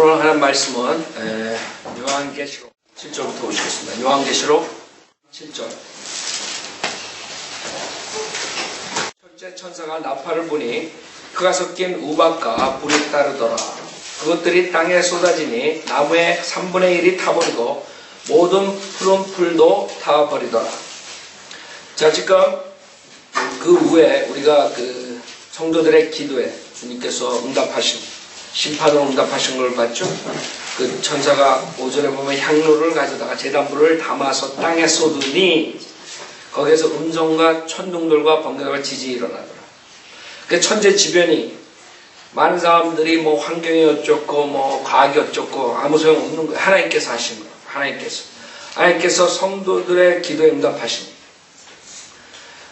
오늘 하는 말씀은 요한계시록 7절부터 보시겠습니다. 요한계시록 7절. 첫째 천사가 나팔을 부니 그가 섞인 우박과 불이 따르더라. 그것들이 땅에 쏟아지니 나무의 3분의 1이 타버리고 모든 푸른 풀도 타버리더라. 자, 지금 그 후에 우리가 그 성도들의 기도에 주님께서 응답하신, 심판으로 응답하신 걸 봤죠? 그 천사가 오전에 보면 향로를 가져다가 제단불을 담아서 땅에 쏟으니 거기에서 음성과 천둥들과 번개가 지지 일어나더라. 그 천재지변이 많은 사람들이 뭐 환경이 어쩌고 뭐 과학이 어쩌고 아무 소용 없는 거예요. 하나님께서 하신 거예요. 하나님께서 성도들의 기도에 응답하신 거예요.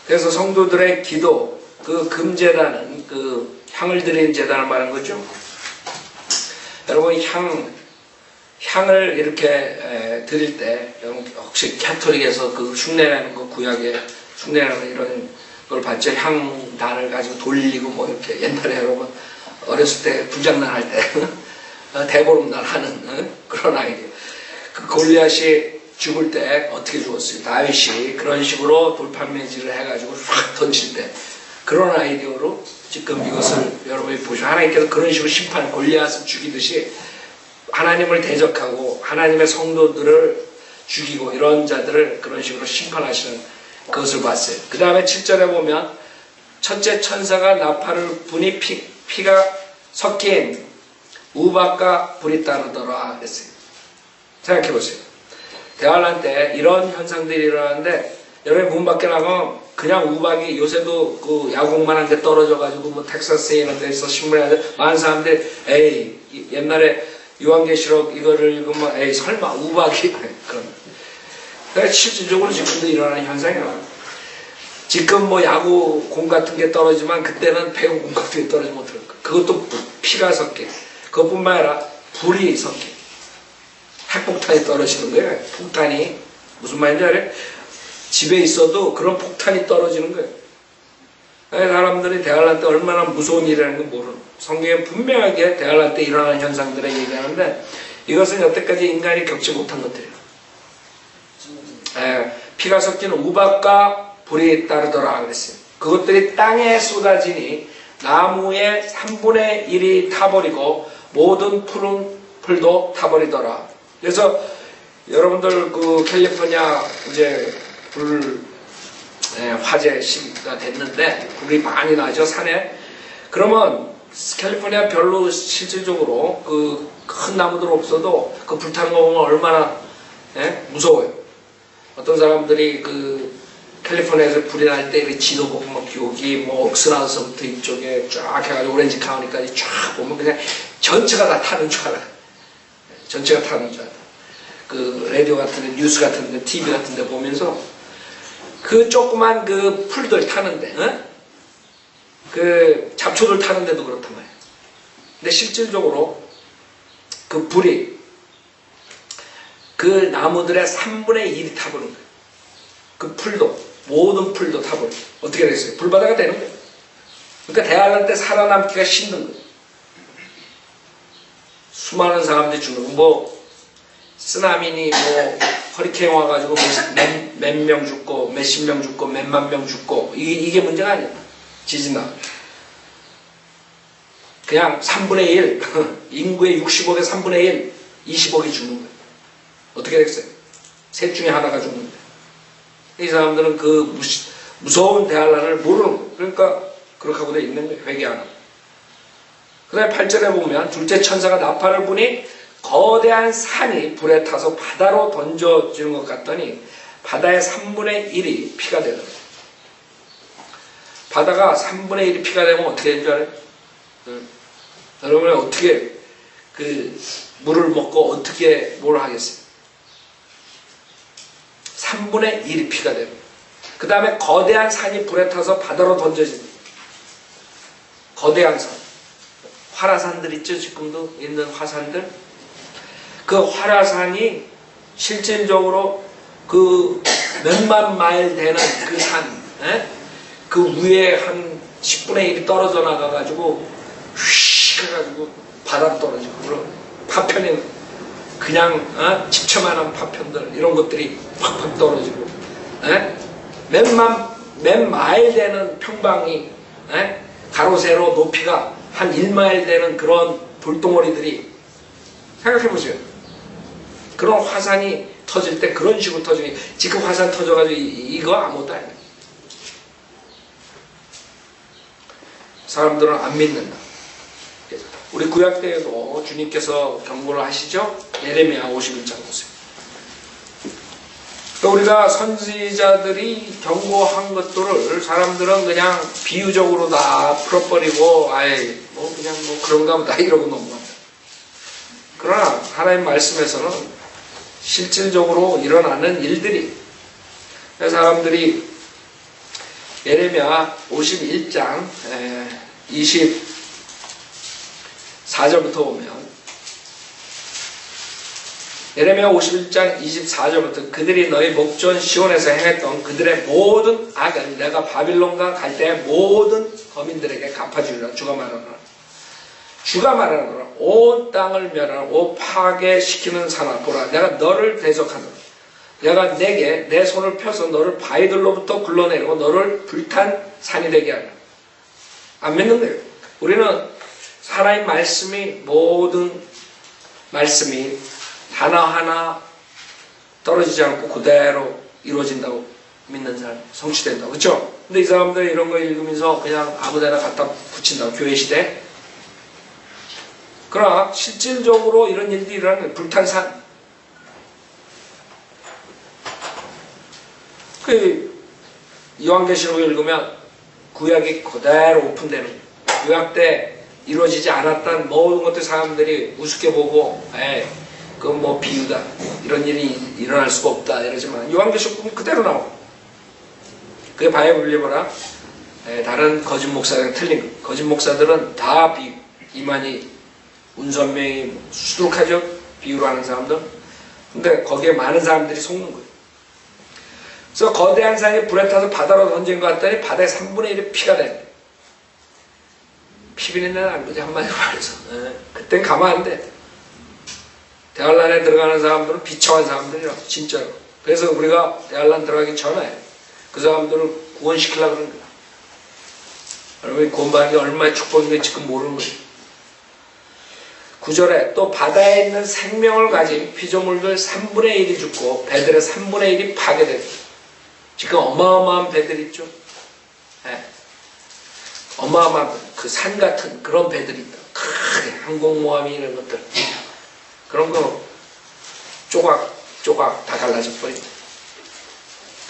그래서 성도들의 기도, 그 금제단은 그 향을 드리는 제단을 말하는 거죠. 여러분 향을 이렇게 드릴 때 여러분 혹시 캐톨릭에서 그 흉내내는 거 구약에 흉내내는 이런 걸 봤죠? 향단을 가지고 돌리고 뭐 이렇게 옛날에 여러분 어렸을 때 불장난 할 때 대보름날 하는 그런 아이디어. 그 골리앗이 죽을 때 어떻게 죽었어요? 다윗이 그런 식으로 돌판매질을 해가지고 확 던질 때 그런 아이디어로 지금 이것을 여러분이 보시면 하나님께서 그런 식으로 심판, 골리앗을 죽이듯이 하나님을 대적하고 하나님의 성도들을 죽이고 이런 자들을 그런 식으로 심판하시는 그것을 봤어요. 그 다음에 7절에 보면 첫째 천사가 나팔을 부니 피가 섞인 우박과 불이 따르더라 그랬어요. 생각해 보세요. 대환란 때 이런 현상들이 일어나는데 여러분 문 밖에 나가면 그냥 우박이 요새도 그 야곡만한 데 떨어져가지고 뭐 텍사스에 이런 데서 신문에 많은 사람들이 에이 옛날에 요한계시록 이거를 읽으면 에이 설마 우박이 그런. 그러니까 실질적으로 지금도 일어나는 현상이야. 지금 뭐 야구 공 같은 게 떨어지만 그때는 배구 공 같은 게 떨어지면 어떨까. 그것도 피가 섞여. 그것뿐만 아니라 불이 섞여. 핵폭탄이 떨어지는 거예요. 폭탄이 무슨 말인지 알아요? 집에 있어도 그런 폭탄이 떨어지는 거예요. 사람들이 대환란 때 얼마나 무서운 일이라는 걸 모르는. 성경에 분명하게 대환란 때 일어나는 현상들을 얘기하는데 이것은 여태까지 인간이 겪지 못한 것들이에요. 피가 섞인 우박과 불이 따르더라 그랬어요. 그것들이 땅에 쏟아지니 나무의 3분의 1이 타버리고 모든 푸른 풀도 타버리더라. 그래서 여러분들 그 캘리포니아 이제 불 화재 시기가 됐는데 불이 많이 나죠 산에. 그러면 캘리포니아 별로 실질적으로 그 큰 나무들 없어도 그 불타는 거 보면 얼마나 무서워요. 어떤 사람들이 그 캘리포니아에서 불이 날 때 지도 보고 막 여기 뭐 옥스나우스부터 이쪽에 쫙 해가지고 오렌지 카운티까지 쫙 보면 그냥 전체가 다 타는 줄 알아요. 전체가 타는 줄 알아요. 그 라디오 같은 데, 뉴스 같은 데, TV 같은 데 보면서 그 조그만 그 풀들 타는데, 그 잡초들 타는데도 그렇단 말이에요. 근데 실질적으로 그 불이 그 나무들의 3분의 1이 타버린 거예요. 그 풀도, 모든 풀도 타버린 거예요. 어떻게 됐어요? 불바다가 되는 거예요. 그러니까 대환란 때 살아남기가 힘든 거예요. 수많은 사람들이 죽는 거예요. 뭐 쓰나미니 뭐 허리케인 와가지고 몇 명 죽고 몇십 명 죽고 몇만 명 죽고 이게 문제가 아니야. 지진 나. 그냥 3분의 1 인구의 60억의 3분의 1 20억이 죽는 거예요. 어떻게 됐어요? 셋 중에 하나가 죽는데 이 사람들은 그 무서운 대환란을 모르는. 그러니까 그렇게 하고 있는 거예요. 회개 안 하고. 그 다음에 8절에 보면 둘째 천사가 나팔을 부니 거대한 산이 불에 타서 바다로 던져지는 것 같더니 바다의 3분의 1이 피가 되더라. 바다가 3분의 1이 피가 되면 어떻게 되는 줄 알아요? 여러분은 어떻게 그 물을 먹고 어떻게 뭘 하겠어요? 3분의 1이 피가 됩니다. 그 다음에 거대한 산이 불에 타서 바다로 던져집니다. 거대한 산. 활화산들 있죠? 지금도 있는 화산들. 그 활화산이 실질적으로 그 몇만 마일 되는 그 산, 그 위에 한 10분의 1이 떨어져 나가가지고 휙 해가지고 바다로 떨어지고 그런 파편이 그냥 집채만한 파편들 이런 것들이 팍팍 떨어지고 몇 마일 되는 평방이 가로 세로 높이가 한 1마일 되는 그런 돌덩어리들이 생각해 보세요. 그런 화산이 터질 때 그런 식으로 터지니 지금 화산 터져가지고 이거 아무것도 아니에요. 사람들은 안 믿는다. 우리 구약 때에도 주님께서 경고를 하시죠. 예레미야 51장 보세요. 또 우리가 선지자들이 경고한 것들을 사람들은 그냥 비유적으로 다 풀어버리고 그냥 그런가 보다 이러고 넘어갑니다. 그러나 하나님 말씀에서는 실질적으로 일어나는 일들이 사람들이 예레미야 51장 24절부터 보면 예레미야 51장 24절부터 그들이 너희 목전 시온에서 행했던 그들의 모든 악은 내가 바빌론과 갈대의 모든 거민들에게 갚아주리라. 주가 말하노라. 온 땅을 멸하라. 온 파괴시키는 산아 보라. 내가 너를 대적하노라. 내가 내게 내 손을 펴서 너를 바위들로부터 굴러내리고 너를 불탄 산이 되게 하라. 안 믿는 거예요. 우리는 하나님 말씀이 모든 말씀이 하나하나 떨어지지 않고 그대로 이루어진다고 믿는 사람, 성취된다고. 그렇죠? 근데 이 사람들 이런 거 읽으면서 그냥 아무데나 갖다 붙인다고. 교회 시대. 그러나 실질적으로 이런 일들이 일어나는 불탄산. 요한계시록을 읽으면 구약이 그대로 오픈되는 거예요. 구약 때 이루어지지 않았던 모든 것들 사람들이 우습게 보고 그건 뭐 비유다. 이런 일이 일어날 수가 없다. 이러지만 요한계시록 보면 그대로 나와. 그게 바이블리보라 다른 거짓 목사랑 틀린 거예요. 거짓 목사들은 다 이만희 운선명이 수두룩하죠. 비유로 하는 사람들. 근데 거기에 많은 사람들이 속는 거예요. 그래서 거대한 산이 불에 타서 바다로 던진 것 같더니 바다의 3분의 1이 피가 된 거예요. 피비린내는 안 거지, 한마디로 말해서. 그땐 가만 안 돼. 대환란에 들어가는 사람들은 비참한 사람들이라고, 진짜로. 그래서 우리가 대환란 들어가기 전에 그 사람들을 구원시키려고 그러는 거야. 여러분이 구원받는 게 얼마나 축복인지 지금 모르는 거예요. 9절에 또 바다에 있는 생명을 가진 피조물들 3분의 1이 죽고 배들의 3분의 1이 파괴되고. 지금 어마어마한 배들 있죠. 어마어마한 그 산 같은 그런 배들이 있다. 크게 항공모함이 이런 것들. 그런 거 조각 다 갈라져 버립니다.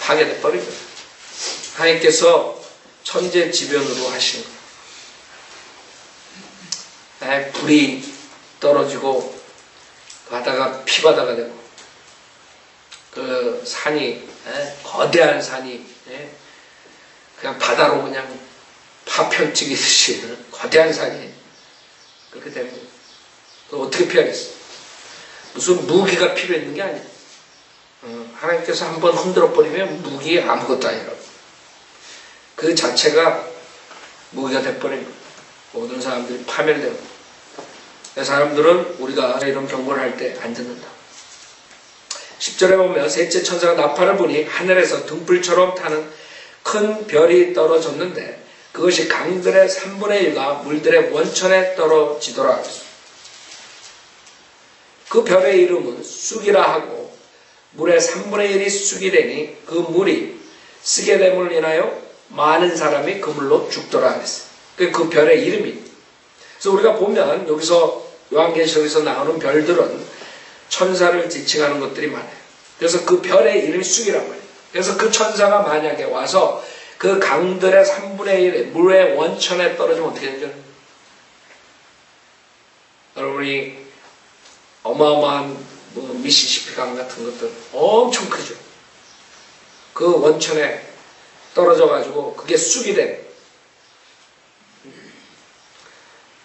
파괴돼 버립니다. 하나님께서 천재지변으로 하시는 거예요. 불이 떨어지고 바다가 피바다가 되고 그 산이 거대한 산이 그냥 바다로 그냥 파편 찌기듯이 거대한 산이 그렇게 되는 거예요. 그걸 어떻게 피하겠어? 무슨 무기가 필요 있는 게 아니에요. 하나님께서 한번 흔들어 버리면 무기 아무것도 아니라고. 그 자체가 무기가 돼버린 거예요. 모든 사람들이 파멸되고. 사람들은 우리가 이런 경고를 할 때 안 듣는다. 10절에 보면 셋째 천사가 나팔을 부니 하늘에서 등불처럼 타는 큰 별이 떨어졌는데 그것이 강들의 3분의 1과 물들의 원천에 떨어지더라. 그 별의 이름은 쑥이라 하고 물의 3분의 1이 쑥이 되니 그 물이 쓰게 됨을 인하여 많은 사람이 그 물로 죽더라 그랬어요. 그 별의 이름이. 그래서 우리가 보면 여기서 요한계시록에서 나오는 별들은 천사를 지칭하는 것들이 많아요. 그래서 그 별의 이름이 쑥이란 말이에요. 그래서 그 천사가 만약에 와서 그 강들의 3분의 1의 물의 원천에 떨어지면 어떻게 되죠? 여러분이 어마어마한 미시시피 강 같은 것들 엄청 크죠. 그 원천에 떨어져 가지고 그게 쑥이 돼.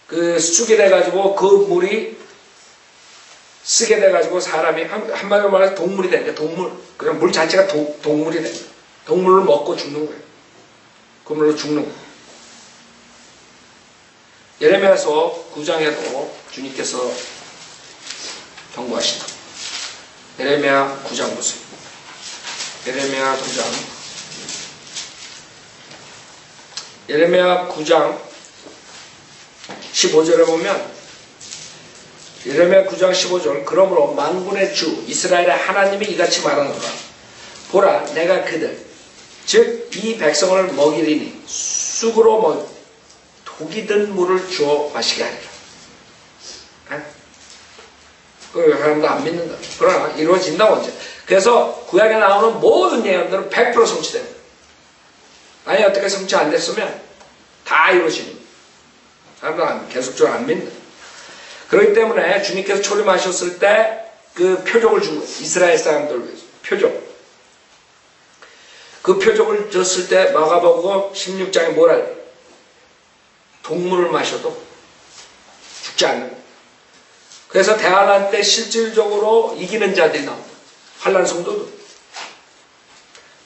그 쑥이 돼 가지고 그 물이 쓰게 돼가지고 사람이 한마디로 말해서 동물이 되는 거야. 동물. 그냥 물 자체가 동물이 되는 거야. 동물을 먹고 죽는 거예요. 그 물로 죽는 거예요. 예레미야서 9장에도 주님께서 경고하신다. 예레미야 9장 보세요. 예레미야 9장. 예레미야 9장 15절에 보면 예레미야 9장 15절 그러므로 만군의 주 이스라엘의 하나님이 이같이 말하노라. 보라 내가 그들 즉 이 백성을 먹이리니 쑥으로 독이 든 물을 주어 마시게 하리라. 그 사람도 안 믿는다. 그러나 이루어진다고 하죠. 그래서 구약에 나오는 모든 예언들은 100% 성취됩니다. 만약에 어떻게 성취 안 됐으면 다 이루어지는 사람들은 계속적으로 안 믿는다. 그렇기 때문에 주님께서 초림하셨을 때 그 표적을 준 거예요. 이스라엘 사람들을 위해서 표적. 그 표적을 줬을 때 마가복음 16장에 뭐라 그래요? 독물을 마셔도 죽지 않는. 그래서 대환란 때 실질적으로 이기는 자들이 나옵니다. 환란 성도도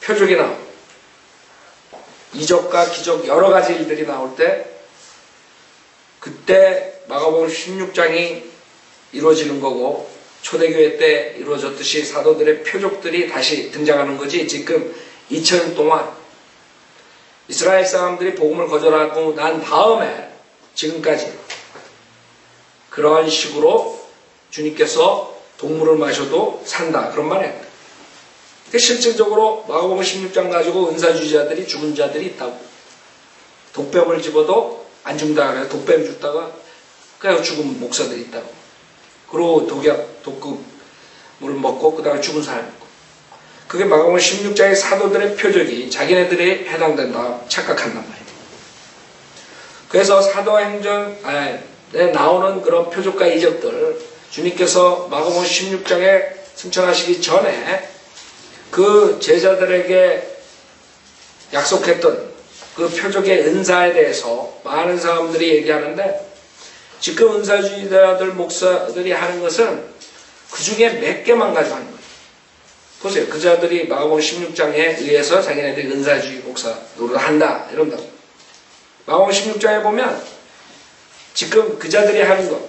표적이 나옵니다. 이적과 기적 여러 가지 일들이 나올 때 그때 마가복음 16장이 이루어지는 거고 초대교회 때 이루어졌듯이 사도들의 표적들이 다시 등장하는 거지. 지금 2000년 동안 이스라엘 사람들이 복음을 거절하고 난 다음에 지금까지 그러한 식으로 주님께서 독물을 마셔도 산다. 그런 말이에요. 실질적으로 마가복음 16장 가지고 은사주의자들이 죽은 자들이 있다고. 독뱀을 집어도 안 죽는다 그래요. 독뱀 죽다가 그냥 죽은 목사들이 있다고. 그리고 독극물을 먹고 그 다음에 죽은 사람이 있고. 그게 마가복음 16장의 사도들의 표적이 자기네들이 해당된다 착각한단 말이에요. 그래서 사도행전에 나오는 그런 표적과 이적들 주님께서 마가복음 16장에 승천하시기 전에 그 제자들에게 약속했던 그 표적의 은사에 대해서 많은 사람들이 얘기하는데 지금 은사주의자들 목사들이 하는 것은 그 중에 몇 개만 가지고 하는 거예요. 보세요. 그 자들이 마가복음 16장에 의해서 자기네들이 은사주의 목사 노릇한다 이런다고. 마가복음 16장에 보면 지금 그 자들이 하는 것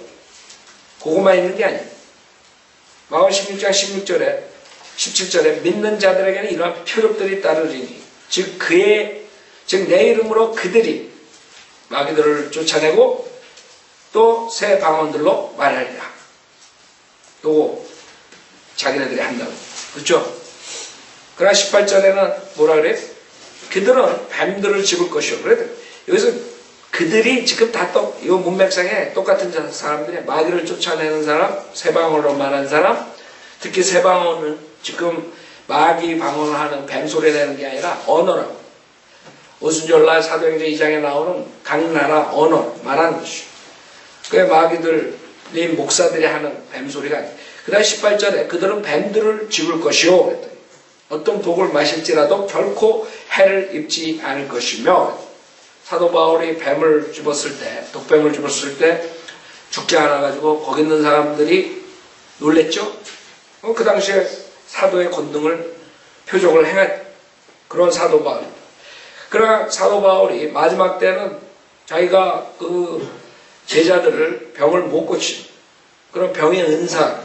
그것만 있는 게 아니에요. 마가복음 16장 16절에 17절에 믿는 자들에게는 이러한 표적들이 따르리니 즉 내 이름으로 그들이 마귀들을 쫓아내고 또 새 방언들로 말하리라. 요거 자기네들이 한다고. 그렇죠? 그러나 18절에는 뭐라 그래? 그들은 뱀들을 집을 것이요. 그래 여기서 그들이 지금 다 이 문맥상에 똑같은 사람들이 마귀를 쫓아내는 사람, 새 방언으로 말하는 사람, 특히 새 방언은 지금 마귀 방언을 하는 뱀소리 내는 게 아니라 언어라고. 오순절날 사도행전 2장에 나오는 각 나라 언어 말하는 것이죠. 그게 마귀들이 목사들이 하는 뱀소리가 아니에요. 그 다음 18절에 그들은 뱀들을 집을 것이요. 그랬더니 어떤 독을 마실지라도 결코 해를 입지 않을 것이며 사도 바울이 뱀을 집었을 때 독뱀을 집었을 때 죽지 않아가지고 거기 있는 사람들이 놀랬죠. 그 당시에 사도의 권능을 표적을 행한 그런 사도 바울. 그러나 사도 바울이 마지막 때는 자기가 그 제자들을 병을 못 고치는 그런 병의 은사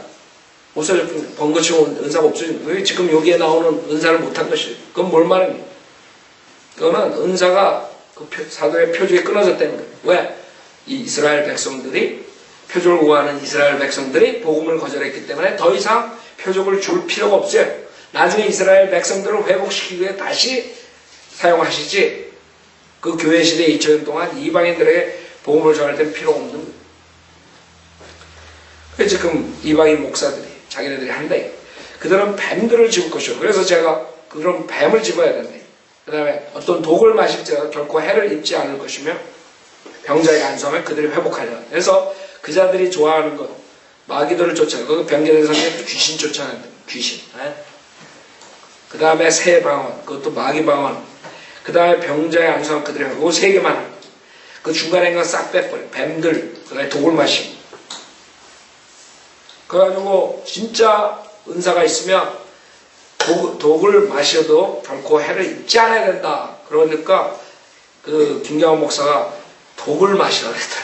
옷을 번거치고 은사가 없어지는 왜 지금 여기에 나오는 은사를 못한 것이에요. 그건 뭘 말합니까? 그거는 은사가 그 사도의 표적이 끊어졌다는 거예요. 왜? 이 이스라엘 백성들이 표적을 구하는 이스라엘 백성들이 복음을 거절했기 때문에 더 이상 표적을 줄 필요가 없어요. 나중에 이스라엘 백성들을 회복시키기 위해 다시 사용하시지 그 교회 시대 2000년 동안 이방인들에게 복음을 전할 때는 필요가 없는 거예요. 그래서 지금 이방인 목사들이 자기네들이 한다. 그들은 뱀들을 집을 것이요. 그래서 제가 그런 뱀을 집어야 된다. 그 다음에 어떤 독을 마실지라도 결코 해를 입지 않을 것이며 병자의 안성을 그들이 회복하려. 그래서 그 자들이 좋아하는 것 마귀들을 쫓아내고 그 병자된 성경에 귀신 쫓아낸다. 귀신. 그 다음에 새 방언 그것도 마귀 방언. 그 다음에 병자의 안성을 그들이 회복. 그 세 개만 하고 그 중간에 있는 거 싹 빼버려. 뱀들 그 다음에 독을 마시고. 그래가지고 진짜 은사가 있으면 독을 마셔도 결코 해를 입지 않아야 된다. 그러니까 그 김경환 목사가 독을 마시라 그랬다.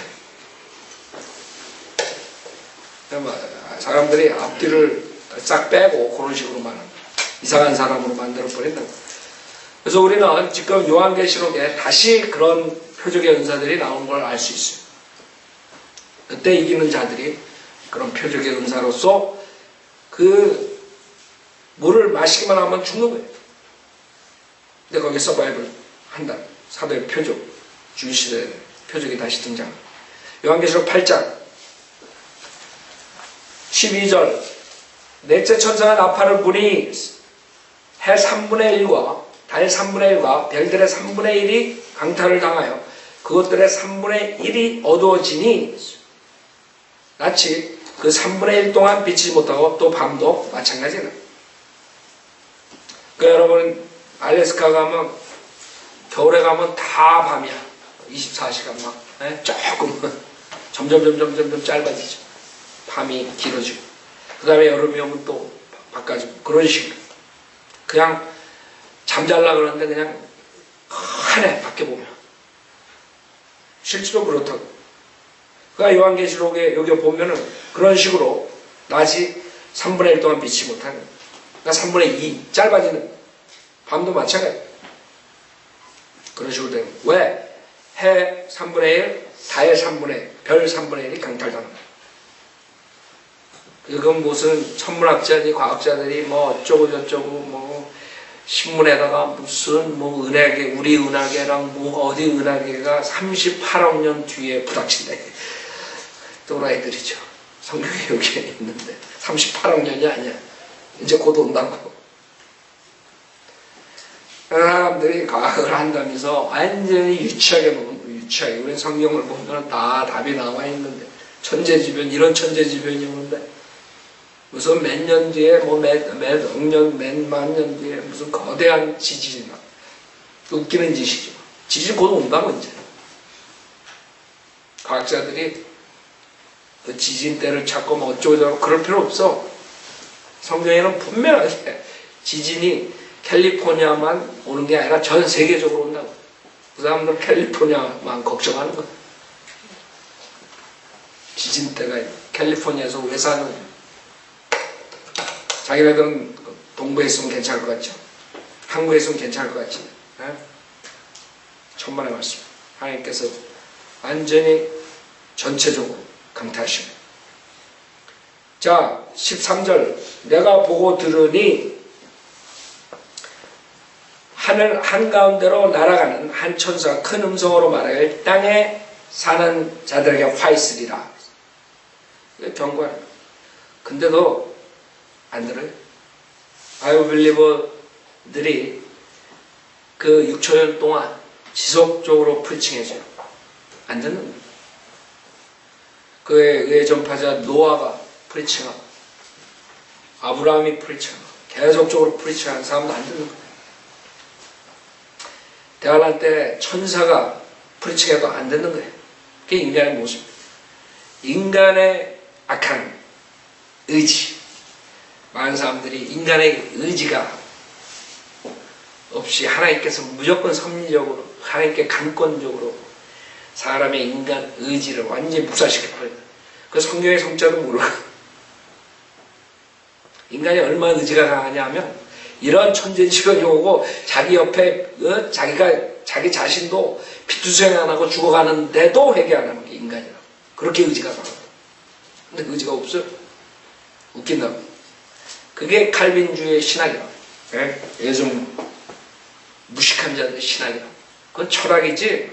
사람들이 앞뒤를 싹 빼고 그런 식으로만 이상한 사람으로 만들어버린다. 그래서 우리는 지금 요한계시록에 다시 그런 표적의 은사들이 나오는 걸 알 수 있어요. 그때 이기는 자들이 그런 표적의 은사로서 그 물을 마시기만 하면 죽는 거예요. 근데 거기에 서바이벌 한다. 사도의 표적, 주시대 표적이 다시 등장. 요한계시록 8장 12절 넷째 천사가 나팔을 부니 해 3분의 1과 달 3분의 1과 별들의 3분의 1이 강탈을 당하여 그것들의 3분의 1이 어두워지니 낯이 그 3분의 1 동안 비치지 못하고 또 밤도 마찬가지다. 그러니까 여러분 알래스카 가면 겨울에 가면 다 밤이야. 24시간 막 조금 점점 짧아지죠. 밤이 길어지고 그 다음에 여름이 오면 또 바꿔지고 그런 식으로 그냥 잠잘라 그러는데 그냥 하네 밖에 보면 실제로 그렇다고. 그러니까 요한계시록에 여기 보면은 그런 식으로 낮이 3분의 1 동안 비치지 못하는 그러니까 3분의 2 짧아지는 밤도 마찬가지 그런 식으로 되는 왜? 해 3분의 1, 달 3분의 1, 별 3분의 1이 강탈당하는 거예요. 그건 무슨 천문학자니 과학자들이 뭐 어쩌고 저쩌고 뭐 신문에다가 무슨 뭐 은하계 우리 은하계랑 뭐 어디 은하계가 38억 년 뒤에 부닥친다. 또라이들이죠. 성경에 여기에 있는데 38억 년이 아니야. 이제 곧 온다고. 사람들이 과학을 한다면서 완전히 유치하게 보면 유치하게 우리 성경을 보면 다 답이 나와 있는데 천재지변 이런 천재지변이 오는데 무슨 몇 년 뒤에 뭐 몇 억 년, 몇 만 년 뒤에 무슨 거대한 지진이 나. 웃기는 짓이죠. 지진 곧 온다고 이제. 과학자들이 그 지진 때를 찾고 뭐 어쩌고저쩌고 그럴 필요 없어. 성경에는 분명하게 지진이 캘리포니아만 오는 게 아니라 전 세계적으로 온다고. 그 사람들은 캘리포니아만 걱정하는 거야. 지진 때가 캘리포니아에서 왜 사는 거야. 자기네들은 동부에 있으면 괜찮을 것 같죠? 한국에 있으면 괜찮을 것 같지? 천만의 말씀. 하나님께서 완전히 전체적으로 강타하시고. 자, 13절. 내가 보고 들으니 하늘 한가운데로 날아가는 한 천사가 큰 음성으로 말하길 땅에 사는 자들에게 화 있으리라. 경고하는 거야. 근데도 안 들어요. 바이오빌리버들이 그 6천년 동안 지속적으로 프리칭해줘요. 안 듣는 거예요. 그에 의해 전파자 노아가 프리칭하고 아브라함이 프리칭하고 계속적으로 프리칭하는 사람도 안 듣는 거예요. 대환란 때 천사가 프리칭해도 안 듣는 거예요. 그게 인간의 모습입니다. 인간의 악한 의지. 많은 사람들이 인간의 의지가 없이 하나님께서 무조건 섭리적으로 하나님께 강권적으로 사람의 인간 의지를 완전히 묵살시켜버려요. 그 성경의 성자도 모르고 인간이 얼마나 의지가 강하냐 하면 이런 천재지변이 오고 자기 옆에 자기 자신도 피투수행 안 하고 죽어가는데도 회개 안 하는 게 인간이라고. 그렇게 의지가 강하고. 근데 의지가 없어요. 웃긴다고. 그게 칼빈주의 신학이라고. 요즘 무식한 자들의 신학이라고. 그건 철학이지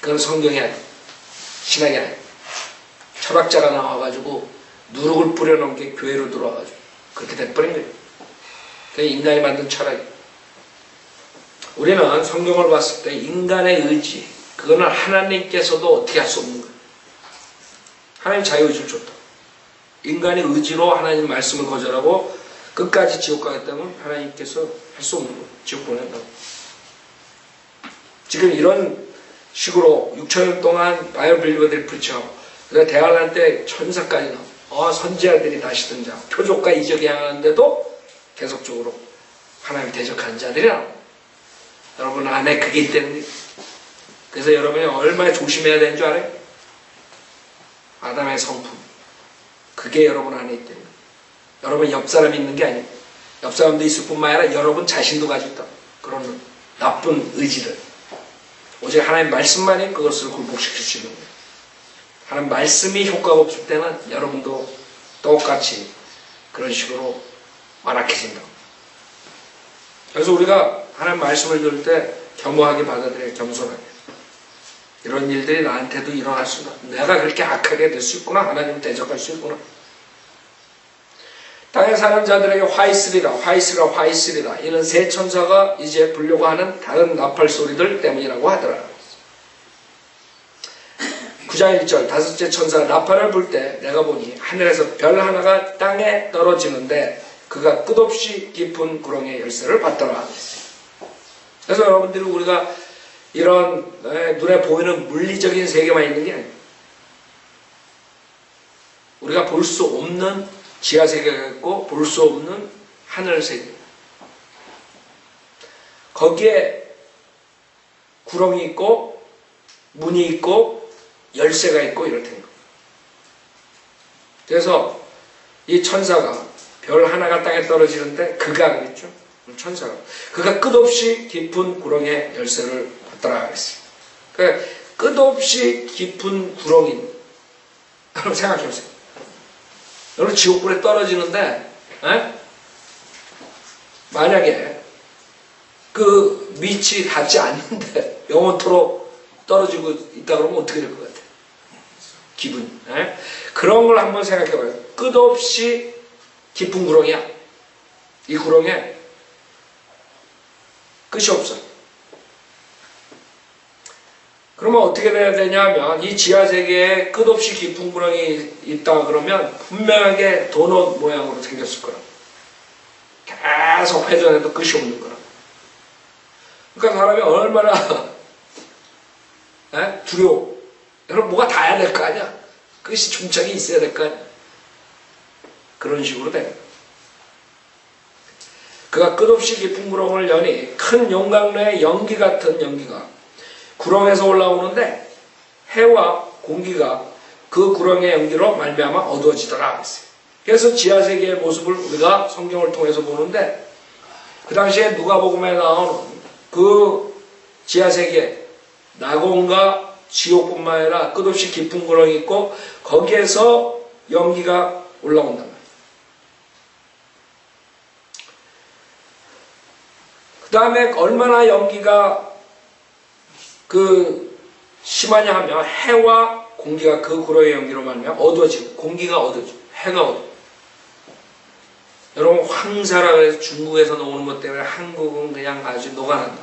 그건 성경이 아니야. 신학이 아니야. 철학자가 나와가지고 누룩을 뿌려놓은 게 교회로 들어와가지고 그렇게 돼버린 거예요. 그게 인간이 만든 철학이에요. 우리는 성경을 봤을 때 인간의 의지 그거는 하나님께서도 어떻게 할 수 없는 거예요. 하나님 자유의지를 줬다. 인간의 의지로 하나님 말씀을 거절하고 끝까지 지옥 가겠다면 하나님께서 할 수 없는 거예요. 지옥 보낸다고. 지금 이런 식으로 6천년 동안 바이오빌리버들이 프리처하고 그래서 대환란 때 천사까지 나오고 선지자들이 다시 등장 표적과 이적이 향하는데도 계속적으로 하나님 대적하는 자들이 나오고 여러분 안에 그게 있다는 그래서 여러분이 얼마나 조심해야 되는 줄 알아요? 아담의 성품 그게 여러분 안에 있다는 거예요. 여러분 옆 사람이 있는 게 아니고 옆 사람도 있을 뿐만 아니라 여러분 자신도 가지고 있다. 그런 나쁜 의지를. 오직 하나님 말씀만이 그것을 굴복시킬 수 있는 거예요. 하나님 말씀이 효과가 없을 때는 여러분도 똑같이 그런 식으로 완악해진다. 그래서 우리가 하나님 말씀을 들을 때 겸허하게 받아들여야 겸손하게. 이런 일들이 나한테도 일어날 수 있구나. 내가 그렇게 악하게 될 수 있구나. 하나님을 대적할 수 있구나. 땅에 사는 자들에게 화 있으리라, 화 있으리라, 화 있으리라. 이는 새 천사가 이제 불려고 하는 다른 나팔 소리들 때문이라고 하더라. 9장 1절 다섯째 천사가 나팔을 불 때 내가 보니 하늘에서 별 하나가 땅에 떨어지는데 그가 끝없이 깊은 구렁의 열쇠를 받더라. 그래서 여러분들이 우리가 이런 눈에 보이는 물리적인 세계만 있는 게 아니에요. 우리가 볼 수 없는 지하 세계가 있고 볼 수 없는 하늘 세계. 거기에 구렁이 있고 문이 있고 열쇠가 있고 이럴 텐거. 그래서 이 천사가 별 하나가 땅에 떨어지는데 그가 그랬죠. 천사가 그가 끝없이 깊은 구렁의 열쇠를 받더라 그랬어요. 그러니까 끝없이 깊은 구렁인 여러분 생각해 보세요. 여러분 지옥불에 떨어지는데 만약에 그 밑이 닿지 않는데 영원토록 떨어지고 있다 그러면 어떻게 될 것 같아요? 기분. 그런 걸 한번 생각해 봐요. 끝없이 깊은 구렁이야. 이 구렁에 끝이 없어. 그러면 어떻게 돼야 되냐면 이 지하세계에 끝없이 깊은 구렁이 있다 그러면 분명하게 도넛 모양으로 생겼을 거라. 계속 회전해도 끝이 없는 거라. 그러니까 사람이 얼마나 두려워. 여러분 뭐가 닿아야 될 거 아니야. 끝이 중창이 있어야 될 거 아니야. 그런 식으로 돼. 그가 끝없이 깊은 구렁을 여니 큰 용광로의 연기 같은 연기가 구렁에서 올라오는데 해와 공기가 그 구렁의 연기로 말미암아 어두워지더라 했어요. 그래서 지하세계의 모습을 우리가 성경을 통해서 보는데 그 당시에 누가복음에 나오는 그 지하세계 낙원과 지옥뿐만 아니라 끝없이 깊은 구렁이 있고 거기에서 연기가 올라온단 말이에요. 그 다음에 얼마나 연기가 심하냐 하면 해와 공기가 그 구렁의 연기로 말미암아 어두워지고 공기가 어두워지고 해가 어두워. 여러분 황사라 그래서 중국에서 나오는 것 때문에 한국은 그냥 아주 녹아난다.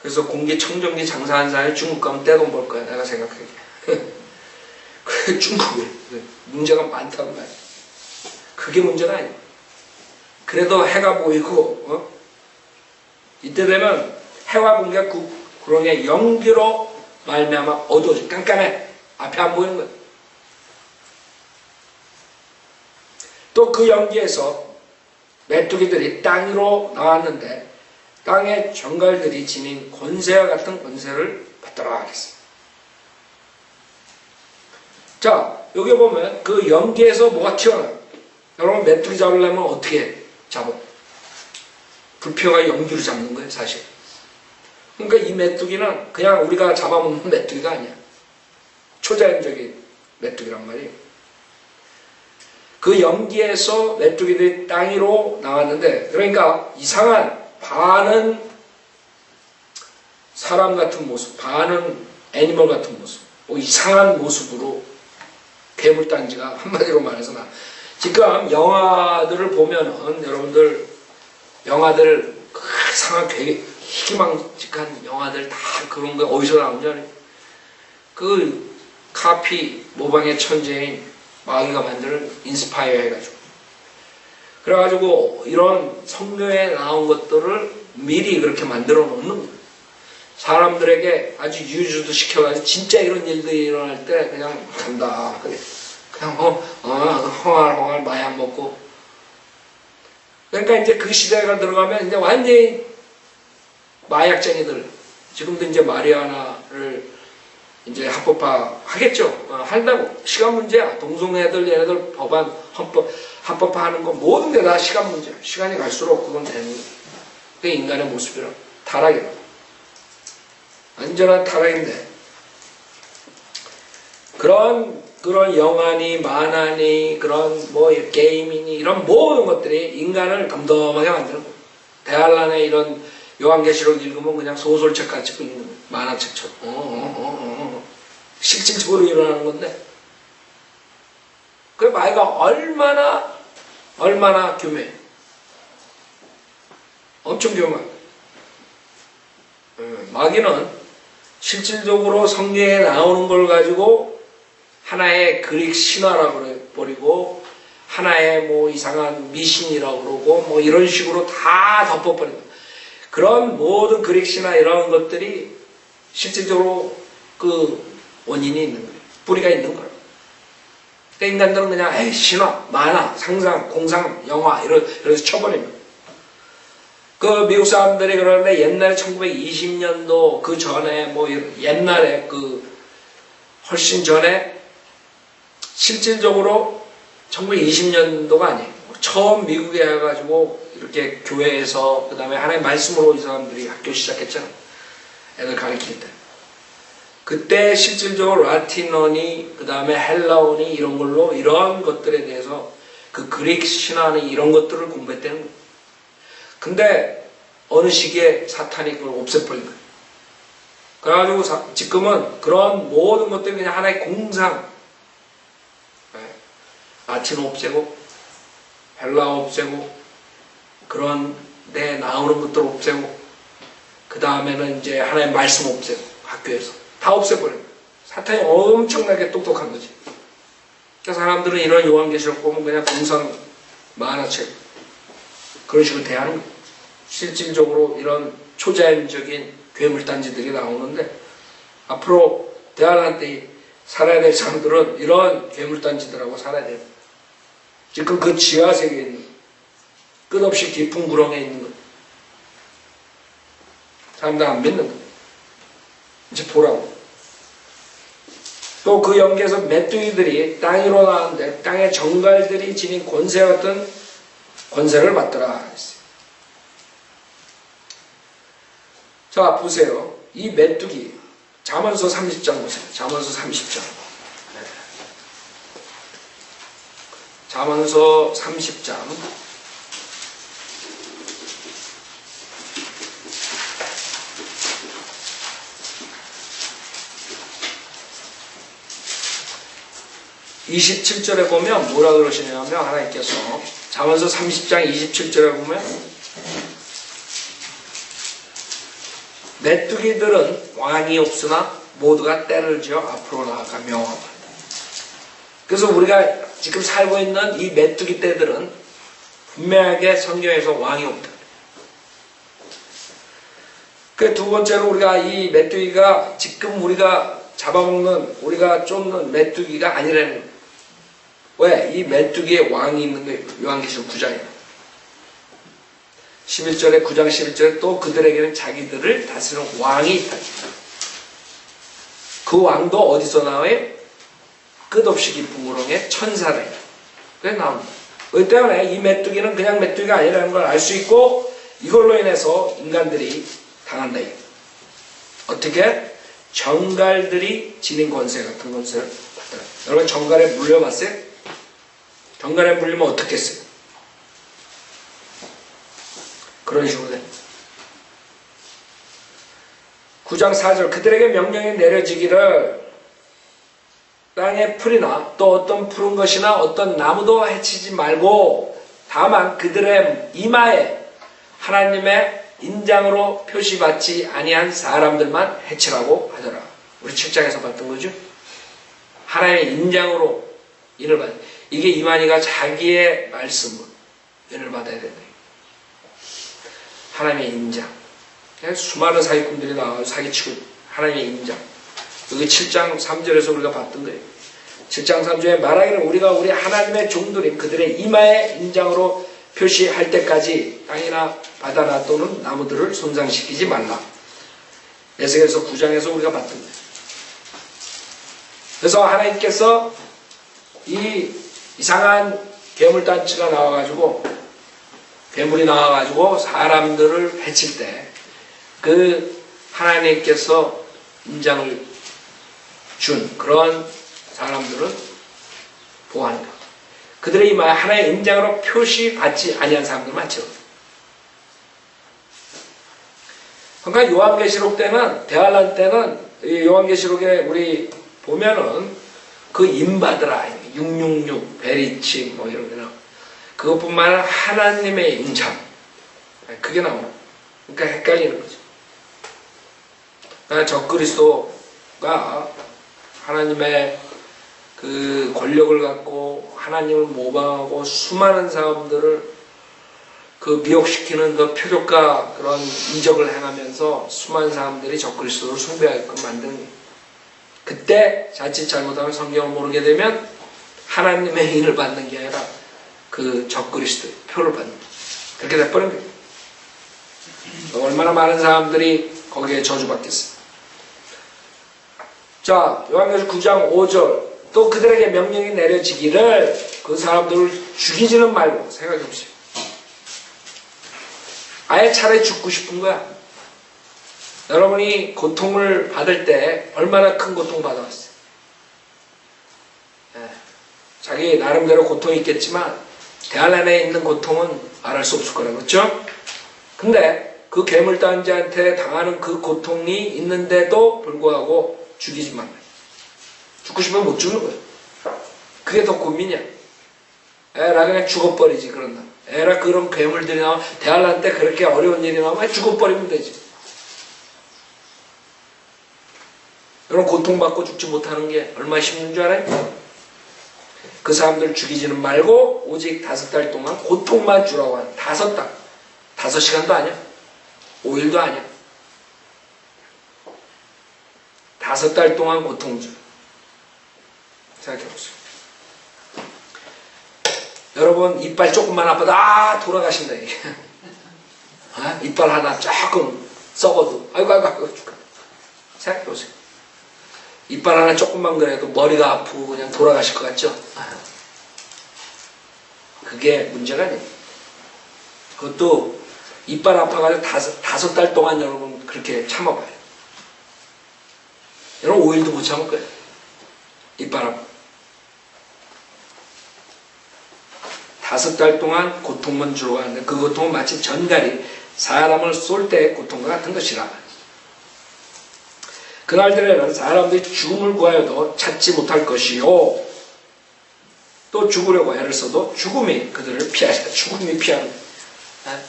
그래서 공기청정기 장사하는 사람이 중국 가면 떼돈 벌 거야. 내가 생각하기에. 그래 중국에 문제가 많다고 말이야. 그게 문제는 아니야. 그래도 해가 보이고 이때 되면 해와 공기가 그 구렁의 연기로 말미암아 어두워져. 깜깜해. 앞에 안 보이는 거야. 또 그 연기에서 메뚜기들이 땅 위로 나왔는데 땅의 정갈들이 지닌 권세와 같은 권세를 받더라 하겠어요. 자, 여기 보면 그 연기에서 뭐가 튀어나와요. 여러분 메뚜기 잡으려면 어떻게 잡아? 불피어가 연기로 잡는 거예요, 사실. 그러니까 이 메뚜기는 그냥 우리가 잡아먹는 메뚜기가 아니야. 초자연적인 메뚜기란 말이에요. 그 연기에서 메뚜기들이 땅 위로 나왔는데, 그러니까 이상한 반은 사람 같은 모습, 반은 애니멀 같은 모습, 뭐 이상한 모습으로 괴물단지가 한마디로 말해서 지금 영화들을 보면은 여러분들 영화들 이상한 희망직한 영화들 다 그런 거 어디서 나오냐? 그 카피 모방의 천재인 마귀가 만드는 인스파이어 해가지고 그래가지고 이런 성경에 나온 것들을 미리 그렇게 만들어 놓는 거예요. 사람들에게 아주 유주도 시켜가지고 진짜 이런 일들이 일어날 때 그냥 간다. 그냥 홍알 마약 먹고. 그러니까 이제 그 시대가 들어가면 이제 완전히 마약쟁이들, 지금도 이제 마리아나를 이제 합법화 하겠죠. 한다고. 시간 문제야. 동성애들 얘네들 법안 합법화 하는 거 모든 게 다 시간 문제야. 시간이 갈수록 그건 되는 거야. 그게 인간의 모습이라. 타락이라. 완전한 타락인데. 그런 영화니 만화니 그런 뭐 게임이니 이런 모든 것들이 인간을 덤덤하게 만드는 거야. 대한란의 이런 요한계시록 읽으면 그냥 소설책 같이 읽는 거야. 만화책처럼. 실질적으로 일어나는 건데. 그 마귀가 얼마나 교묘해. 엄청 교묘해. 마귀는 실질적으로 성경에 나오는 걸 가지고 하나의 그릭 신화라고 버리고 하나의 뭐 이상한 미신이라고 그러고 뭐 이런 식으로 다 덮어버린 거예요. 그런 모든 그릭 신화 이런 것들이 실질적으로 그 원인이 있는 거예요. 뿌리가 있는 거예요. 그러니까 인간들은 그냥 에이 신화, 만화, 상상, 공상, 영화 이래서 쳐버립니다. 그 미국 사람들이 그러는데 옛날에 1920년도 그 전에 뭐 옛날에 그 훨씬 전에 실질적으로 1920년도가 아니에요. 처음 미국에 와가지고 이렇게 교회에서 그 다음에 하나의 말씀으로 이 사람들이 학교 시작했잖아. 애들 가르칠 때. 그때 실질적으로 라틴어니 그 다음에 헬라어니 이런 걸로 이런 것들에 대해서 그 그릭 신화니 이런 것들을 공부했다는 거예요. 근데 어느 시기에 사탄이 그걸 없애버린 거예요. 그래가지고 지금은 그런 모든 것들이 그냥 하나의 공상. 라틴어 없애고 헬라어 없애고 그런 데 나오는 것들 없애고 그 다음에는 이제 하나의 말씀 없애고 학교에서 다 없애버려요. 사탄이 엄청나게 똑똑한 거지. 그러니까 사람들은 이런 요한계시록 보면 그냥 공상 만화책 그런 식으로 대하는 거예요. 실질적으로 이런 초자연적인 괴물단지들이 나오는데 앞으로 대안할 때 살아야 될 사람들은 이런 괴물단지들하고 살아야 돼요. 지금 그 지하세계에 있는 거예요. 끝없이 깊은 구렁에 있는 거예요. 사람들 안 믿는 거예요. 이제 보라고. 또 그 연계에서 메뚜기들이 땅 위로 나왔는데 땅의 정갈들이 지닌 권세 같은 권세를 받더라 했어요. 자 보세요. 이 메뚜기 잠언서 30장 보세요. 잠언서 30장. 잠언서 30장. (27절에) 보면 뭐라 그러시냐면 하나님께서 잠언서 30장 27절에 보면 메뚜기들은 왕이 없으나 모두가 때를 지어 앞으로 나아가 명하다. 그래서 우리가 지금 살고 있는 이 메뚜기 떼들은 분명하게 성경에서 왕이 없다. 그 두 번째로 우리가 이 메뚜기가 지금 우리가 잡아먹는 우리가 쫓는 메뚜기가 아니라는 거예요. 왜? 이 메뚜기에 왕이 있는 거예요. 요한계시록 9장에 11절에 9장 11절에 또 그들에게는 자기들을 다스리는 왕이 있다. 그 왕도 어디서 나와요? 끝없이 깊은 구렁에 천사래. 그게 나옵니다. 그렇기 때문에 이 메뚜기는 그냥 메뚜기가 아니라는 걸 알 수 있고 이걸로 인해서 인간들이 당한다. 어떻게? 정갈들이 지닌 권세 같은 권세를 받더라. 여러분 정갈에 물려봤어요? 정갈에 물리면 어떻게 했어요? 그런 식으로 돼. 9장 4절 그들에게 명령이 내려지기를 땅의 풀이나 또 어떤 푸른 것이나 어떤 나무도 해치지 말고 다만 그들의 이마에 하나님의 인장으로 표시받지 아니한 사람들만 해치라고 하더라. 우리 7장에서 봤던 거죠. 하나님의 인장으로 인을 받아. 이게 이만희가 자기의 말씀으로 인을 받아야 된다. 하나님의 인장. 수많은 사기꾼들이 나와서 사기치고 하나님의 인장. 여기 7장 3절에서 우리가 봤던 거예요. 7장 3절에 말하기를 우리가 우리 하나님의 종들인 그들의 이마에 인장으로 표시할 때까지 땅이나 바다나 또는 나무들을 손상시키지 말라. 에스겔서 9장에서 우리가 봤던 거예요. 그래서 하나님께서 이 이상한 괴물단체가 나와가지고, 괴물이 나와가지고 사람들을 해칠 때, 그 하나님께서 인장을 준 그런 사람들은 보호하는 것. 그들의 이마에 하나의 인장으로 표시받지 아니한 사람들 많죠. 그러니까 요한계시록 때는, 대환란 때는, 요한계시록에 우리 보면은 그 인바드라, 666, 베리치, 뭐 이런 게 나와. 그것뿐만 아니라 하나님의 인장. 그게 나오는. 그러니까 헷갈리는 거죠. 그러니까 적그리스도가 하나님의 그 권력을 갖고 하나님을 모방하고 수많은 사람들을 그 미혹시키는 그 표적과 그런 이적을 행하면서 수많은 사람들이 적그리스도를 숭배하게끔 만드는 거예요. 그때 자칫 잘못하면 성경을 모르게 되면 하나님의 인을 받는 게 아니라 그 적그리스도의 표를 받는 거예요. 그렇게 돼버린 거예요. 얼마나 많은 사람들이 거기에 저주받겠어요. 자, 요한계시록 9장 5절. 또 그들에게 명령이 내려지기를 그 사람들을 죽이지는 말고, 생각해 보세요. 아예 차라리 죽고 싶은 거야. 여러분이 고통을 받을 때 얼마나 큰 고통 받아왔어요. 자기 나름대로 고통이 있겠지만 대안 안에 있는 고통은 말할 수 없을 거라고, 그렇죠? 근데 그 괴물단지한테 당하는 그 고통이 있는데도 불구하고 죽이지 말아요. 죽고 싶으면 못 죽는 거예요. 그게 더 고민이야. 에라 그냥 죽어버리지 그런다. 에라 그런 괴물들이 나오면 대환란 때 그렇게 어려운 일이 나오면 죽어버리면 되지. 그런 고통받고 죽지 못하는 게 얼마나 힘든 줄 알아요? 그 사람들을 죽이지는 말고 오직 5달 동안 고통만 주라고 하는. 5달. 5시간도 아니야. 5일도 아니야. 5달 동안 고통 주. 생각해보세요. 여러분 이빨 조금만 아파도 돌아가신다 이게. 이빨 하나 조금 썩어도 아이고 죽겠다. 생각해보세요. 이빨 하나 조금만 그래도 머리가 아프고 그냥 돌아가실 것 같죠? 그게 문제가 아니에요. 그것도 이빨 아파가지고 5달 동안 여러분 그렇게 참아봐요. 여러분 5일도 못 참을 거예요. 이빨 아파. 5달 동안 고통만 주러 가는데 그 고통은 마치 전갈이 사람을 쏠 때의 고통과 같은 것이라. 그날들에는 사람들이 죽음을 구하여도 찾지 못할 것이요. 또 죽으려고 애를 써도 죽음이 그들을 피하시다. 죽음이 피하는 거예요.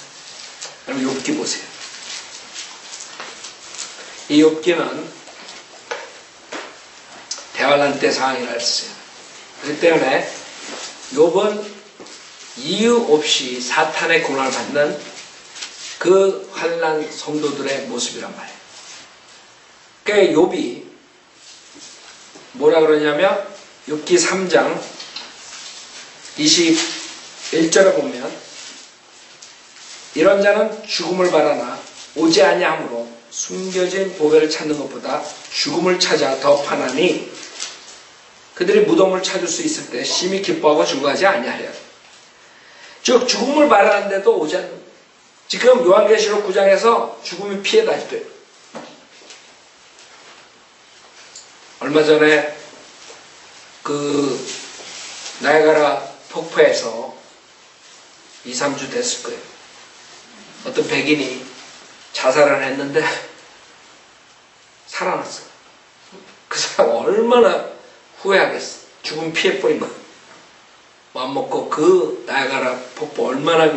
여러분 욥기 보세요. 이 욥기는 대환란 때 상황이라 했어요. 그렇기 때문에 욥은 이유 없이 사탄의 고난을 받는 그 환난 성도들의 모습이란 말이에요. 그러니까 욥이 뭐라 그러냐면 욥기 3장 21절에 보면 이런 자는 죽음을 바라나 오지 아니하므로 숨겨진 보배를 찾는 것보다 죽음을 찾아 더 파나니 그들이 무덤을 찾을 수 있을 때 심히 기뻐하고 즐거워하지 아니하려. 즉 죽음을 바라는데도 오지 않는. 지금 요한계시록 9장에서 죽음이 피해 다니대요. 얼마 전에 그 나이아가라 폭포에서 2, 3주 됐을 거예요. 어떤 백인이 자살을 했는데 살아났어요. 그 사람 얼마나 후회하겠어. 죽음 피해버린 거. 맘먹고 그 나이아가라 폭포 얼마나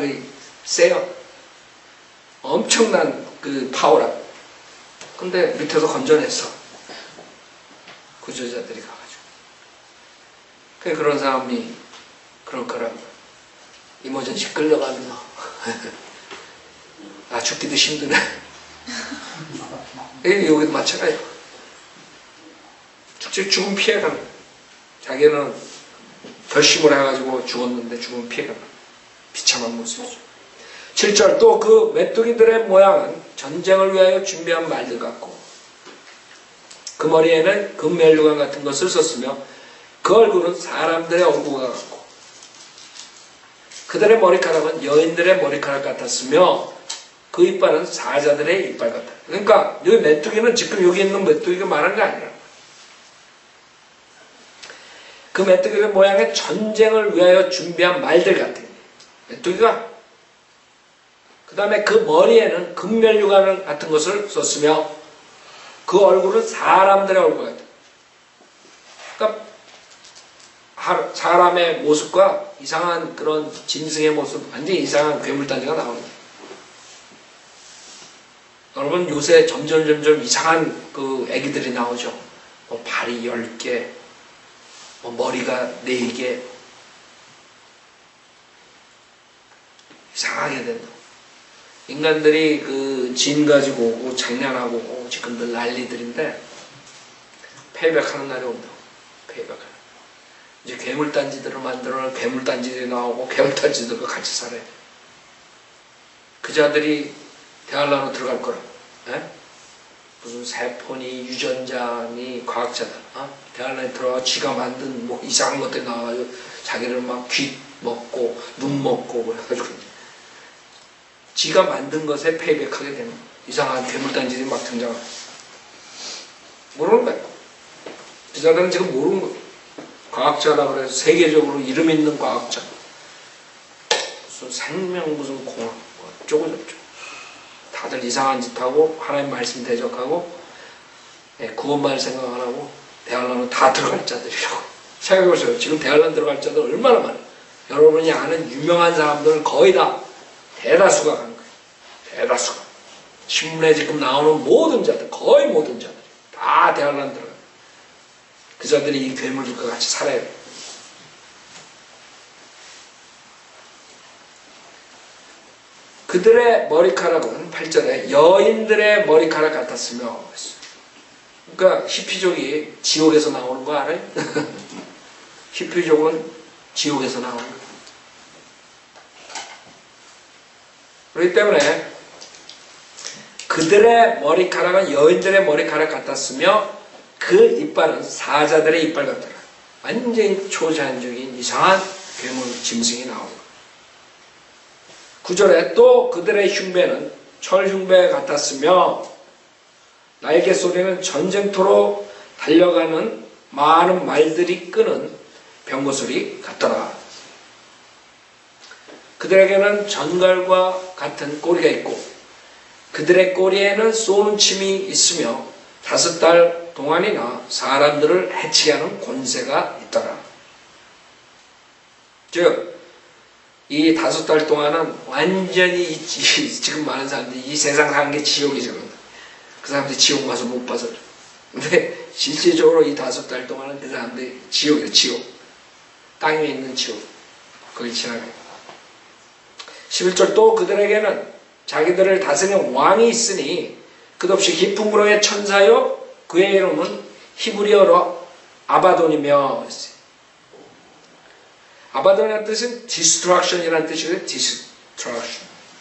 세요. 엄청난 그 파워라. 근데 밑에서 건져냈어. 구조자들이 가가지고. 그런 사람이 그럴 거라고. 이모저씨 끌려가면서 죽기도 힘드네. 여기도 마찬가지야. 죽음 피해가는. 자기는 결심을 해가지고 죽었는데 죽음 피해가는. 비참한 모습이죠. 7절 또 그 메뚜기들의 모양은 전쟁을 위하여 준비한 말들 같고 그 머리에는 금면류관 같은 것을 썼으며 그 얼굴은 사람들의 얼굴과 같고 그들의 머리카락은 여인들의 머리카락 같았으며 그 이빨은 사자들의 이빨 같다. 그러니까 여기 메뚜기는 지금 여기 있는 메뚜기가 말하는 게 아니라 그 메뚜기의 모양의 전쟁을 위하여 준비한 말들 같아요. 메뚜기가 그 다음에 그 머리에는 금면류관 같은 것을 썼으며 그 얼굴은 사람들의 얼굴 같아요. 그러니까 사람의 모습과 이상한 그런 짐승의 모습, 완전히 이상한 괴물단지가 나오는 거예요. 여러분 요새 점점 이상한 그 애기들이 나오죠. 뭐 발이 10개, 뭐 머리가 4개, 이상하게 된다. 인간들이 그 진 가지고 오고 장난하고 지금들 난리들인데 페이백하는 날이 온다고. 페이백하는. 이제 괴물단지들을 만들어 괴물단지들이 나오고 괴물단지들과 같이 살아야 돼. 그 자들이 대한란으로 들어갈 거라. 에? 무슨 세포니 유전자니 과학자들 대한란에 들어가 지가 만든 뭐 이상한 것들이 나와가지고 자기를 막 귀 먹고 눈 먹고 뭐 해가지고 지가 만든 것에 페이백하게 되는 이상한 괴물단지들이 막 등장하고 모르는 거야. 그 자들은 지금 모르는 거야. 과학자라 그래서 세계적으로 이름 있는 과학자 무슨 생명 무슨 공학 뭐 어쩌고 저쩌고 다들 이상한 짓 하고 하나님 말씀 대적하고 구원만 생각 안 하고 대한란은 다 들어갈 자들이라고 생각해보세요. 지금 대한란 들어갈 자들 얼마나 많아요. 여러분이 아는 유명한 사람들은 거의 다 대다수가 가는 거예요. 대다수가 신문에 지금 나오는 모든 자들 거의 모든 자들 다 대한란 들어가요. 그 자들이 이 괴물들과 같이 살아야 돼요. 그들의 머리카락은 8절에 여인들의 머리카락 같았으며 그러니까 히피족이 지옥에서 나오는 거 알아요? 히피족은 지옥에서 나오는 거예요. 그렇기 때문에 그들의 머리카락은 여인들의 머리카락 같았으며 그 이빨은 사자들의 이빨 같더라. 완전히 초자연적인 이상한 괴물 짐승이 나오는 거예요. 9절에 또 그들의 흉배는 철흉배 같았으며 날개 소리는 전쟁터로 달려가는 많은 말들이 끄는 병거소리 같더라. 그들에게는 전갈과 같은 꼬리가 있고 그들의 꼬리에는 쏘는 침이 있으며 5달 동안이나 사람들을 해치게 하는 권세가 있더라. 즉 이 5달 동안은 완전히 지금 많은 사람들이 이 세상 사는 게 지옥이죠. 그 사람들이 지옥 가서 못 봐서. 근데 실질적으로 이 5달 동안은 그 사람들이 지옥이에요. 지옥. 땅에 있는 지옥. 거기 지나가요. 11절 또 그들에게는 자기들을 다스리는 왕이 있으니 끝없이 깊은 구렁의 천사요 그의 이름은 히브리어로 아바돈이며 아바돈이라는 뜻은 destruction이라는 뜻이고요.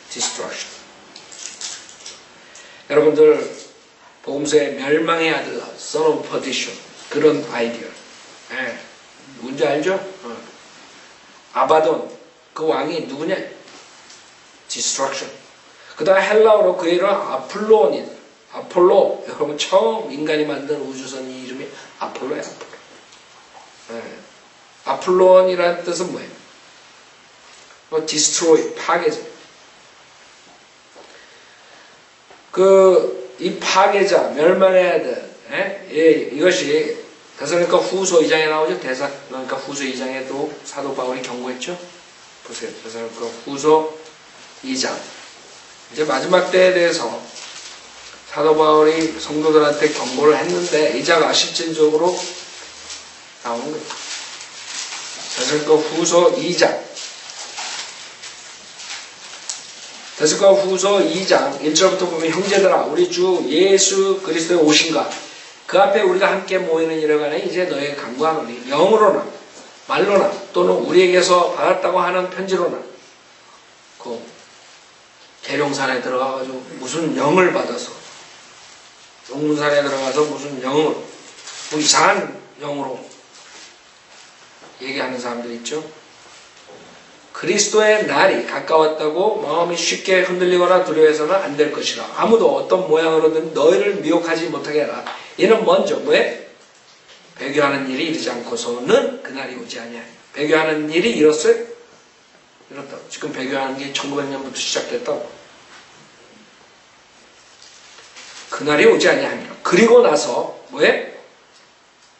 destruction. 여러분들 복음서에 멸망의 아들 son of perdition 그런 아이디어 누군지 알죠? 아바돈 그 왕이 누구냐? destruction. 그 다음에 헬라어로 그 이름은 아폴로니 아폴로 여러분 처음 인간이 만든 우주선 이 이름이 아폴로예요. 아폴로. 아폴론이라는 뜻은 뭐예요? destroy, 파괴자. 이 파괴자, 멸망해야 돼. 이것이 데살로니가 후서 2장에 나오죠? 데살로니가 후서 2장에도 사도 바울이 경고했죠? 보세요. 데살로니가 후서 2장. 이제 마지막 때에 대해서 사도 바울이 성도들한테 경고를 했는데 이자가 실질적으로 나오는 거예요. 데살로니가 후서 2장. 데살로니가 후서 2장 1절부터 보면 형제들아 우리 주 예수 그리스도의 오신가 그 앞에 우리가 함께 모이는 일에 관해 이제 너에게 간구하노니 영으로나 말로나 또는 우리에게서 받았다고 하는 편지로나 그 계룡산에 들어가가지고 무슨 영을 받아서 용문산에 들어가서 무슨 영으로, 뭐 이상한 영으로 얘기하는 사람들 있죠. 그리스도의 날이 가까웠다고 마음이 쉽게 흔들리거나 두려워해서는 안 될 것이라. 아무도 어떤 모양으로든 너희를 미혹하지 못하게 하라. 이는 먼저 왜? 배교하는 일이 이르지 않고서는 그날이 오지 아니하리라. 배교하는 일이 이뤘어요? 이렇다고. 지금 배교하는 게 1900년부터 시작됐다고. 그날이 오지 아니하니라. 그리고 나서 뭐에?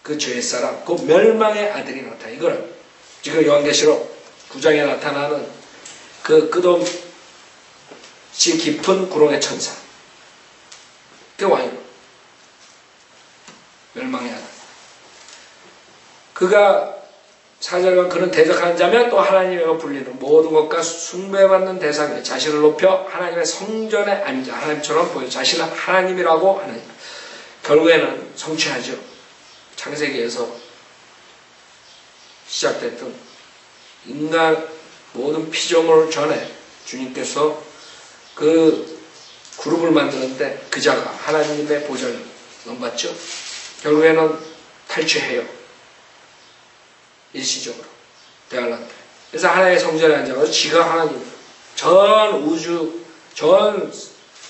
그 죄의 사람, 그 멸망의 아들이 나타나. 이거는 지금 요한계시록 9장에 나타나는 그 끝없이 깊은 구렁의 천사. 그게 왕이고 멸망의 아들. 그가 사절과 그는 대적하는 자면 또 하나님과 불리는 모든 것과 숭배받는 대상에 자신을 높여 하나님의 성전에 앉아 하나님처럼 보여 자신은 하나님이라고 하는. 결국에는 성취하죠. 창세기에서 시작됐던 인간 모든 피조물 전에 주님께서 그 그룹을 만드는데 그 자가 하나님의 보좌를 넘봤죠. 결국에는 탈취해요. 일시적으로 대할란데. 그래서 하나님의 성전에 앉아서 지가 하나님, 전 우주, 전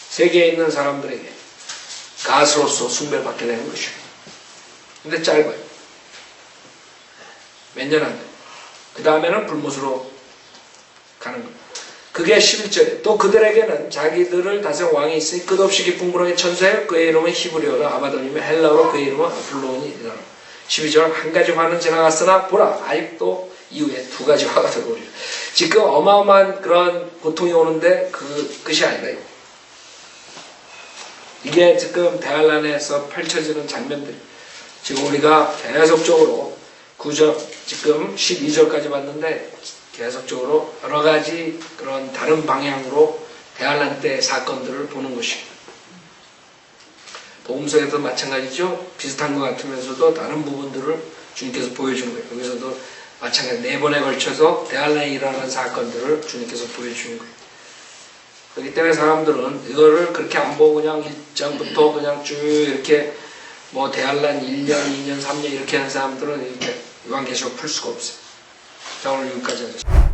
세계에 있는 사람들에게 가수로서 숭배를 받게 되는 것이에요. 근데 짧아요. 몇 년 안 돼요. 그 다음에는 불못으로 가는 거예요. 그게 11절에 또 그들에게는 자기들을 다스린 왕이 있으니 끝없이 깊은 구렁의 천사여 그의 이름은 히브리어로 아바돈이며 헬라어로 그의 이름은 아폴로온이라. 12절 한 가지 화는 지나갔으나 보라 아직도 이후에 두 가지 화가 더 오리라. 지금 어마어마한 그런 고통이 오는데 그 끝이 아니다. 이게 지금 대할란에서 펼쳐지는 장면들. 지금 우리가 계속적으로 지금 12절까지 봤는데 계속적으로 여러 가지 그런 다른 방향으로 대할란 때 사건들을 보는 것입니다. 복음서에도 마찬가지죠. 비슷한 것 같으면서도 다른 부분들을 주님께서 보여준 거예요. 여기서도 마찬가지 4번에 걸쳐서 대할란에 일어나는 사건들을 주님께서 보여주는 거예요. 그렇기 때문에 사람들은 이거를 그렇게 안 보고 그냥 1장부터 그냥 쭉 이렇게 뭐 대할란 1년, 2년, 3년 이렇게 하는 사람들은 이렇게 요한계시록 풀 수가 없어요. 자, 오늘 여기까지 하겠습니다.